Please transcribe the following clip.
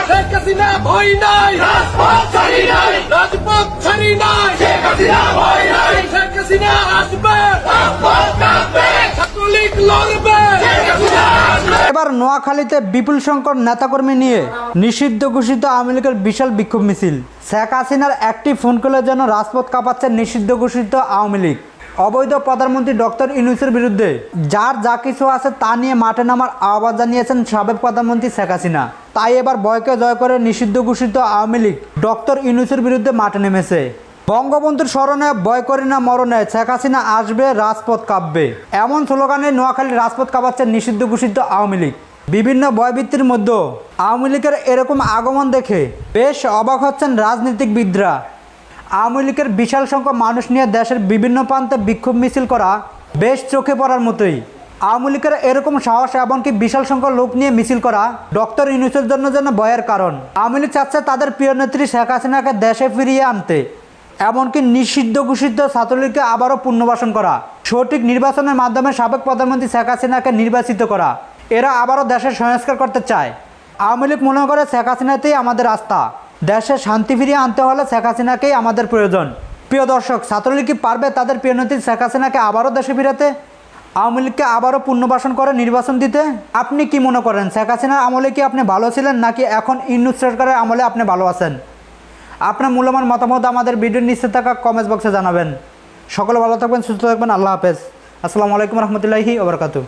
শেখ হাসিনা ভয় নাই, রাজপথ ছাড়ি নাই, রাজপথ ছাড়ি নাই, শেখ হাসিনা ভয় নাই, শেখ হাসিনা আসবে, রাজপথ কাঁপবে, ছাত্রলীগ লড়বে, শেখ হাসিনা আসবে। এবার নোয়াখালীতে বিপুল সংখ্যক নেতাকর্মী নিয়ে নিষিদ্ধ ঘোষিত আওয়ামী লীগের বিশাল বিক্ষোভ মিছিল। শেখ হাসিনার একটি ফোন কলের জন্য রাজপথ কাঁপাচ্ছে নিষিদ্ধ ঘোষিত আওয়ামী লীগ। অবৈধ প্রধানমন্ত্রী ডক্টর ইউনূসের বিরুদ্ধে যার যা কিছু আছে তা নিয়ে মাঠে নামার আহ্বান জানিয়েছেন সাবেক প্রধানমন্ত্রী শেখ হাসিনা। তাই এবার ভয়কে জয় করে নিষিদ্ধ ঘোষিত আওয়ামী লীগ ডক্টর ইউনূসের বিরুদ্ধে মাঠে নেমেছে। বঙ্গবন্ধুর স্মরণে ভয় করি না মরণে, শেখ হাসিনা আসবে, রাজপথ কাঁপবে, এমন স্লোগানে নোয়াখালীর রাজপথ কাঁপাচ্ছে নিষিদ্ধ ঘোষিত আওয়ামী লীগ। বিভিন্ন ভয়ভীতির মধ্যে আওয়ামী লীগের এরকম আগমন দেখে বেশ অবাক হচ্ছেন রাজনীতিবিদরা। আওয়ামী লীগের বিশাল সংখ্যক মানুষ নিয়ে দেশের বিভিন্ন প্রান্তে বিক্ষোভ মিছিল করা বেশ চোখে পড়ার মতোই। আওয়ামী লীগের এরকম সাহস এমনকি বিশাল সংখ্যক লোক নিয়ে মিছিল করা ডক্টর ইউনূসের জন্য যেন ভয়ের কারণ। আওয়ামী লীগ চাচ্ছে তাদের প্রিয় নেত্রী শেখ হাসিনাকে দেশে ফিরিয়ে আনতে, এমনকি নিষিদ্ধ ঘোষিত ছাত্রলীগকে আবারও পুনর্বাসন করা, সঠিক নির্বাচনের মাধ্যমে সাবেক প্রধানমন্ত্রী শেখ হাসিনাকে নির্বাচিত করা। এরা আবারও দেশের সংস্কার করতে চায়। আওয়ামী লীগ মনে করে শেখ হাসিনাতেই আমাদের আস্থা, দেশে শান্তি ফিরিয়ে আনতে হলে শেখ হাসিনাকেই আমাদের প্রয়োজন। প্রিয় দর্শক, ছাত্রলীগ কি পারবে তাদের প্রিয় নেত্রী শেখ হাসিনাকে আবারও দেশে ফিরাতে, আওয়ামী লীগকে আবারও পুনর্বাসন করে নির্বাচন দিতে? আপনি কি মনে করেন, শেখ হাসিনার আমলে কি আপনি ভালো ছিলেন, নাকি এখন ইউনূস সরকারের আমলে আপনি ভালো আছেন? আপনার মূল্যবান মতামত আমাদের ভিডিওর নিচে থাকা কমেন্টস বক্সে জানাবেন। সকলে ভালো থাকবেন, সুস্থ থাকবেন। আল্লাহ হাফেজ। আসসালামু আলাইকুম রহমতুল্লাহি ওয়া বারাকাতুহু।